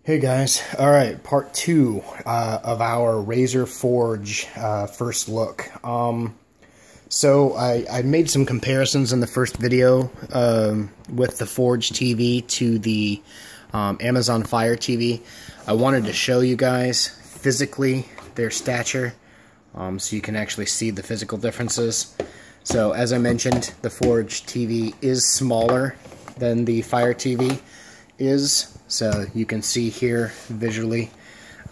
Hey guys, alright, part 2 of our Razer Forge first look. So I made some comparisons in the first video with the Forge TV to the Amazon Fire TV. I wanted to show you guys physically their stature so you can actually see the physical differences. So as I mentioned, the Forge TV is smaller than the Fire TV is. So you can see here visually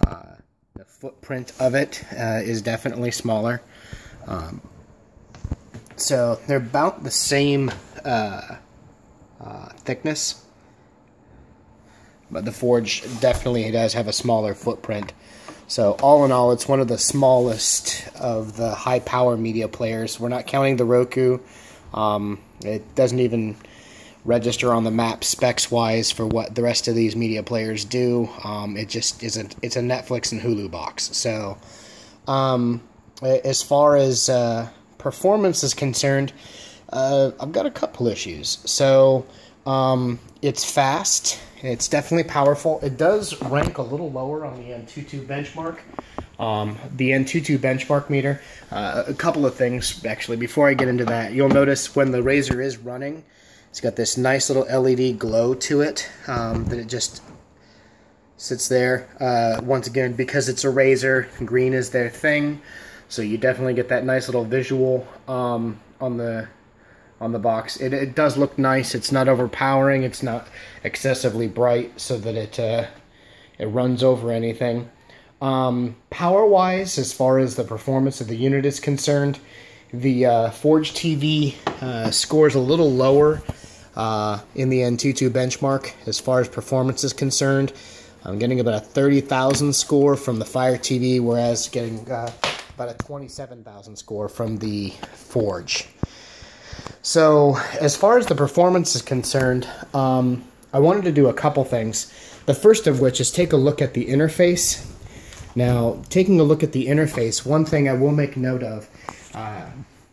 the footprint of it is definitely smaller. So they're about the same thickness, but the Forge definitely does have a smaller footprint. So all in all, it's one of the smallest of the high power media players. We're not counting the Roku. It doesn't even register on the map specs wise for what the rest of these media players do. It just isn't. It's a Netflix and Hulu box. So as far as performance is concerned, I've got a couple issues. So it's fast. It's definitely powerful. It does rank a little lower on the N22 benchmark. The N22 benchmark meter. A couple of things actually before I get into that. You'll notice when the Razer is running, it's got this nice little LED glow to it, that it just sits there. Once again, because it's a Razer, green is their thing, so you definitely get that nice little visual on the box. It does look nice. It's not overpowering. It's not excessively bright, so that it runs over anything. Power-wise, as far as the performance of the unit is concerned, the Forge TV scores a little lower in the N22 benchmark as far as performance is concerned. I'm getting about a 30,000 score from the Fire TV, whereas getting about a 27,000 score from the Forge. So as far as the performance is concerned, I wanted to do a couple things. The first of which is take a look at the interface. Now, taking a look at the interface, one thing I will make note of,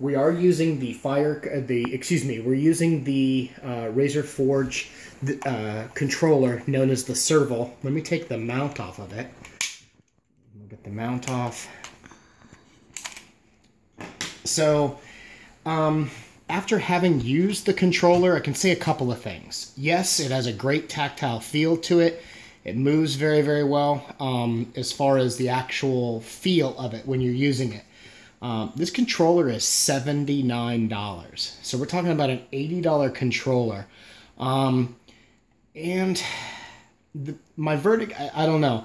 we are using the we're using the Razer Forge controller known as the Serval. Let me take the mount off of it. We'll get the mount off. So, after having used the controller, I can say a couple of things. Yes, it has a great tactile feel to it. It moves very, very well as far as the actual feel of it when you're using it. This controller is $79. So we're talking about an $80 controller. And my verdict, I don't know.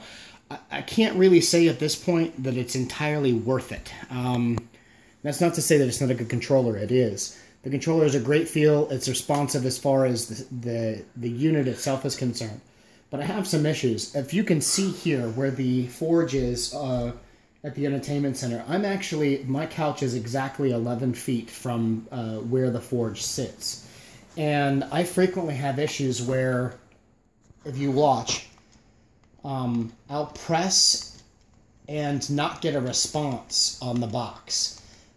I can't really say at this point that it's entirely worth it. That's not to say that it's not a good controller. It is. The controller is a great feel. It's responsive as far as the unit itself is concerned. But I have some issues. If you can see here where the Forge is at the entertainment center, my couch is exactly 11 feet from where the Forge sits. And I frequently have issues where, if you watch, I'll press and not get a response on the box.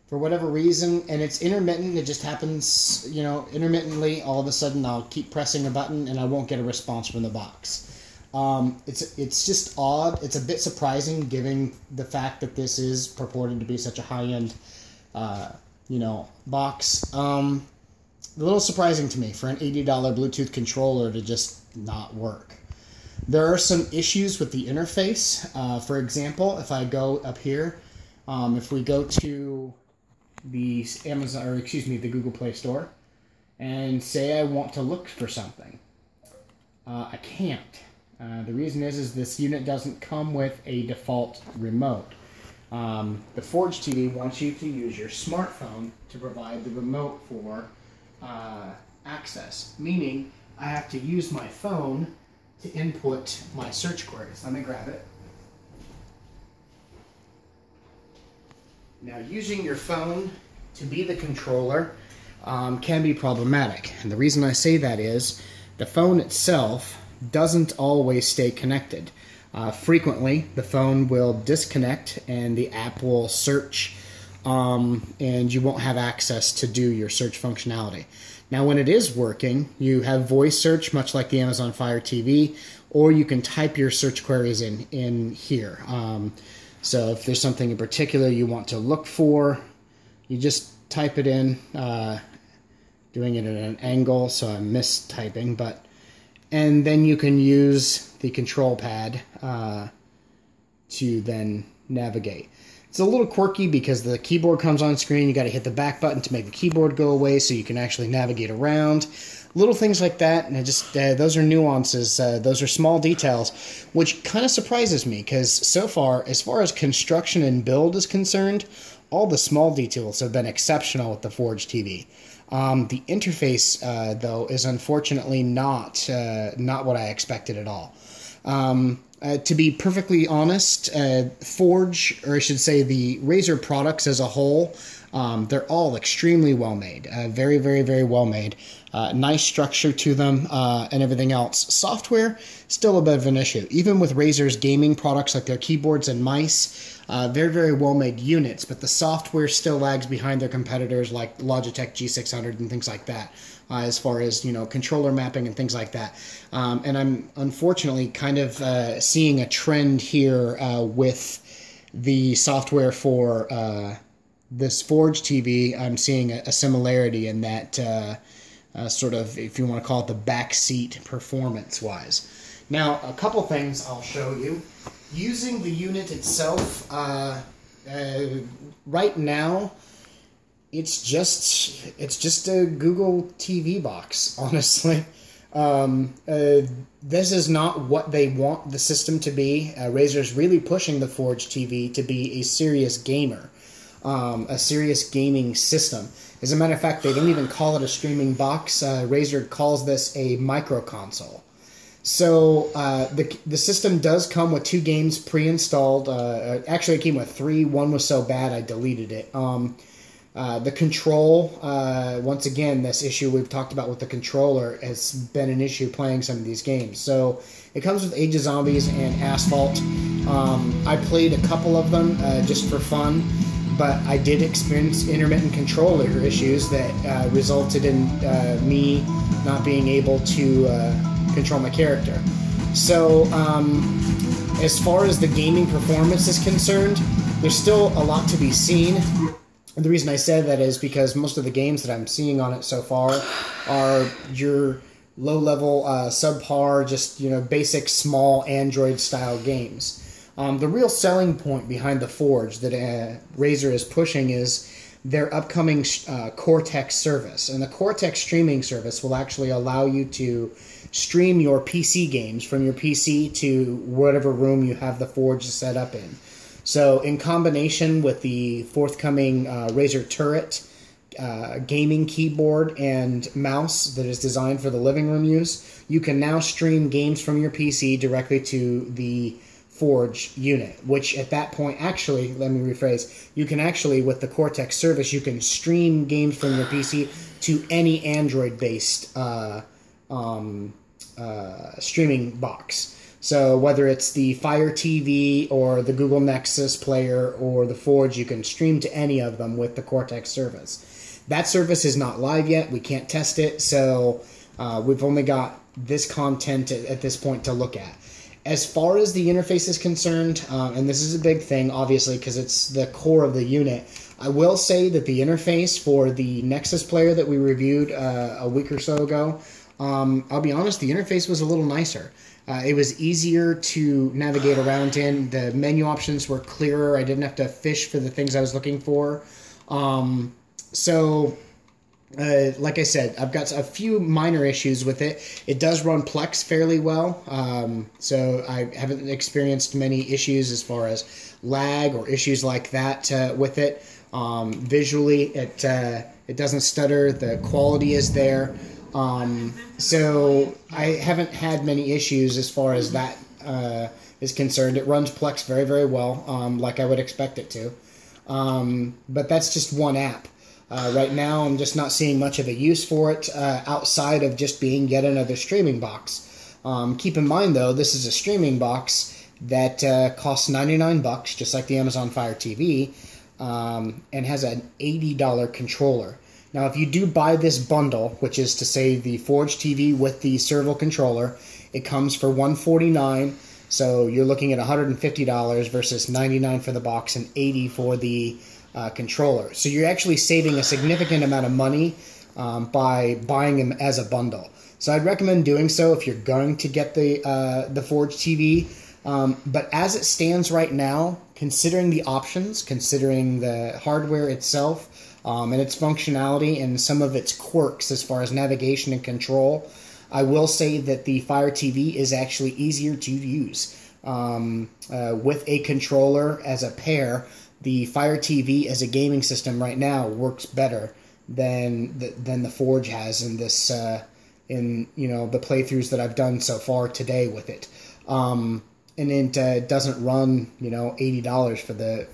For whatever reason, and it's intermittent, it just happens, you know, intermittently. All of a sudden I'll keep pressing a button and I won't get a response from the box. It's just odd. It's a bit surprising given the fact that this is purported to be such a high-end, box. A little surprising to me for an $80 Bluetooth controller to just not work. There are some issues with the interface. For example, if I go up here, if we go to the the Google Play Store, and say I want to look for something, I can't. The reason is this unit doesn't come with a default remote. The Forge TV wants you to use your smartphone to provide the remote for access, meaning I have to use my phone to input my search queries. Let me grab it. Now, using your phone to be the controller can be problematic. And the reason I say that is the phone itself doesn't always stay connected. Frequently, the phone will disconnect and the app will search and you won't have access to do your search functionality. Now when it is working, you have voice search, much like the Amazon Fire TV, or you can type your search queries in here. So if there's something in particular you want to look for, you just type it in, doing it at an angle, so I'm mistyping, and then you can use the control pad to then navigate. It's a little quirky because the keyboard comes on screen. You got to hit the back button to make the keyboard go away so you can actually navigate around. Little things like that, and those are nuances. Those are small details, which kind of surprises me because so far, as far as construction and build is concerned, all the small details have been exceptional with the Forge TV. The interface, though, is unfortunately not what I expected at all. To be perfectly honest, Forge, or I should say the Razer products as a whole, they're all extremely well made. Very, very, very well made. Nice structure to them and everything else. Software, still a bit of an issue. Even with Razer's gaming products like their keyboards and mice, very, very well made units, but the software still lags behind their competitors like Logitech G600 and things like that. As far as, controller mapping and things like that. And I'm unfortunately kind of seeing a trend here with the software for this Forge TV. I'm seeing a similarity in that sort of, if you want to call it, the backseat performance-wise. Now, a couple things I'll show you. Using the unit itself, right now, it's just a Google TV box, honestly. This is not what they want the system to be. Razer's really pushing the Forge TV to be a serious gamer, a serious gaming system. As a matter of fact, they don't even call it a streaming box. Razer calls this a micro console. So the system does come with 2 games pre-installed. Actually, it came with 3. One was so bad I deleted it. The control, once again, this issue we've talked about with the controller has been an issue playing some of these games. So it comes with Age of Zombies and Asphalt. I played a couple of them just for fun, but I did experience intermittent controller issues that resulted in me not being able to control my character. So as far as the gaming performance is concerned, there's still a lot to be seen. The reason I said that is because most of the games that I'm seeing on it so far are your low-level, subpar, just, basic, small Android-style games. The real selling point behind the Forge that Razer is pushing is their upcoming Cortex service. And the Cortex streaming service will actually allow you to stream your PC games from your PC to whatever room you have the Forge set up in. So in combination with the forthcoming Razer Turret gaming keyboard and mouse that is designed for the living room use, you can now stream games from your PC directly to the Forge unit, which at that point, actually, let me rephrase, you can actually, with the Cortex service, you can stream games from your PC to any Android-based streaming box. So whether it's the Fire TV or the Google Nexus player or the Forge, you can stream to any of them with the Cortex service. That service is not live yet. We can't test it, so we've only got this content at this point to look at. As far as the interface is concerned, and this is a big thing, obviously, because it's the core of the unit, I will say that the interface for the Nexus player that we reviewed a week or so ago, I'll be honest, the interface was a little nicer. It was easier to navigate around in. The menu options were clearer. I didn't have to fish for the things I was looking for. Like I said, I've got a few minor issues with it. It does run Plex fairly well, so I haven't experienced many issues as far as lag or issues like that with it. Visually, it doesn't stutter. The quality is there. So I haven't had many issues as far as that is concerned. It runs Plex very, very well, like I would expect it to. But that's just one app. Right now, I'm just not seeing much of a use for it outside of just being yet another streaming box. Keep in mind, though, this is a streaming box that costs $99, just like the Amazon Fire TV, and has an $80 controller. Now, if you do buy this bundle, which is to say the Forge TV with the servo controller, It comes for $149, so you're looking at $150 versus $99 for the box and $80 for the controller. So you're actually saving a significant amount of money by buying them as a bundle. So I'd recommend doing so if you're going to get the Forge TV. But as it stands right now, considering the options, considering the hardware itself, and its functionality and some of its quirks as far as navigation and control, I will say that the Fire TV is actually easier to use. With a controller as a pair, the Fire TV as a gaming system right now works better than the Forge has in this in the playthroughs that I've done so far today with it. And it doesn't run $80 for the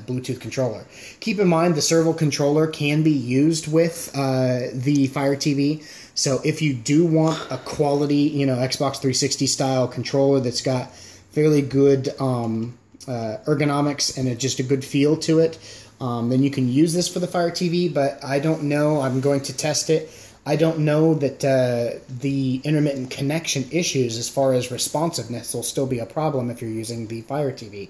Bluetooth controller. Keep in mind the servo controller can be used with the Fire TV. So if you do want a quality Xbox 360 style controller that's got fairly good ergonomics and just a good feel to it, then you can use this for the Fire TV. But I don't know. I'm going to test it. I don't know that the intermittent connection issues as far as responsiveness will still be a problem if you're using the Fire TV,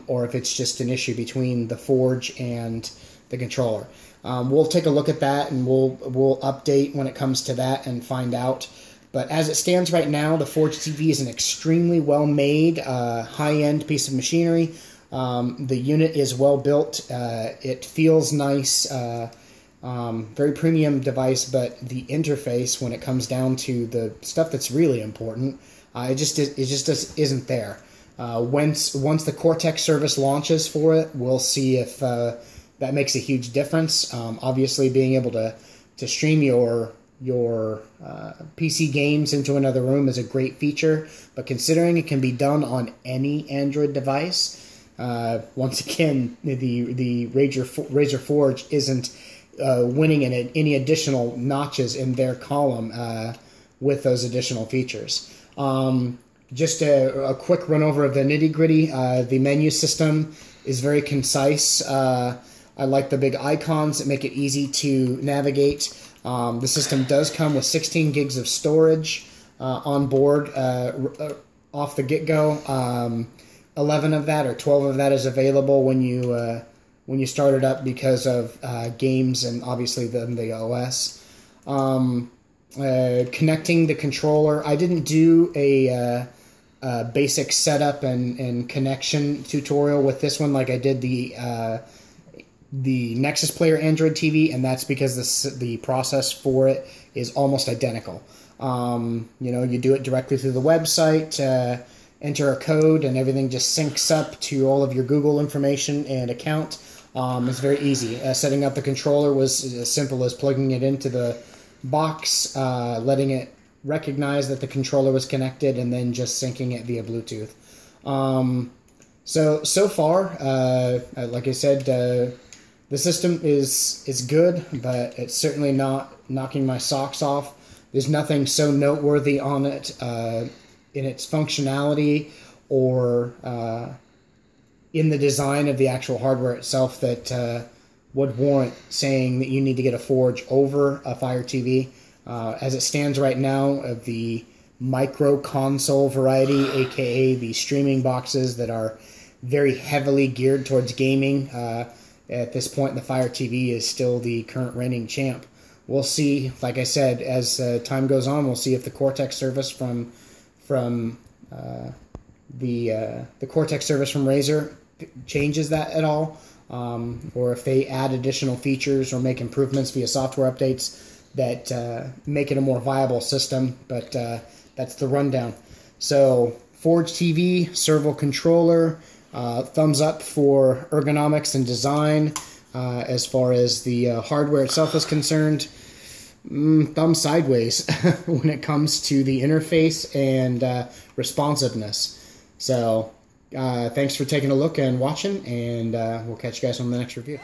or if it's just an issue between the Forge and the controller. We'll take a look at that, and we'll update when it comes to that and find out. But as it stands right now, the Forge TV is an extremely well-made, high-end piece of machinery. The unit is well built. It feels nice. Very premium device, but the interface, when it comes down to the stuff that's really important, it just isn't there. Once the Cortex service launches for it, we'll see if that makes a huge difference. Obviously, being able to stream your PC games into another room is a great feature, but considering it can be done on any Android device, once again, the Razer Forge isn't winning any additional notches in their column with those additional features. Just a quick run over of the nitty-gritty. The menu system is very concise. I like the big icons that make it easy to navigate. The system does come with 16 gigs of storage on board off the get-go. 11 of that or 12 of that is available when you start it up because of games and obviously the OS. Connecting the controller, I didn't do a basic setup and connection tutorial with this one like I did the Nexus Player Android TV, and that's because the process for it is almost identical. You do it directly through the website, enter a code, and everything just syncs up to all of your Google information and account. It's very easy. Setting up the controller was as simple as plugging it into the box, letting it recognize that the controller was connected, and then just syncing it via Bluetooth. So far, like I said, the system is good, but it's certainly not knocking my socks off. There's nothing so noteworthy on it in its functionality or in the design of the actual hardware itself that would warrant saying that you need to get a Forge over a Fire TV. As it stands right now, of the micro console variety, aka the streaming boxes that are very heavily geared towards gaming, at this point the Fire TV is still the current reigning champ. We'll see, like I said, as time goes on, we'll see if the Cortex service from the Cortex service from Razer changes that at all, or if they add additional features or make improvements via software updates that make it a more viable system. But that's the rundown. So Forge TV, servo controller, thumbs up for ergonomics and design. As far as the hardware itself is concerned, thumb sideways when it comes to the interface and responsiveness. So thanks for taking a look and watching, and we'll catch you guys on the next review.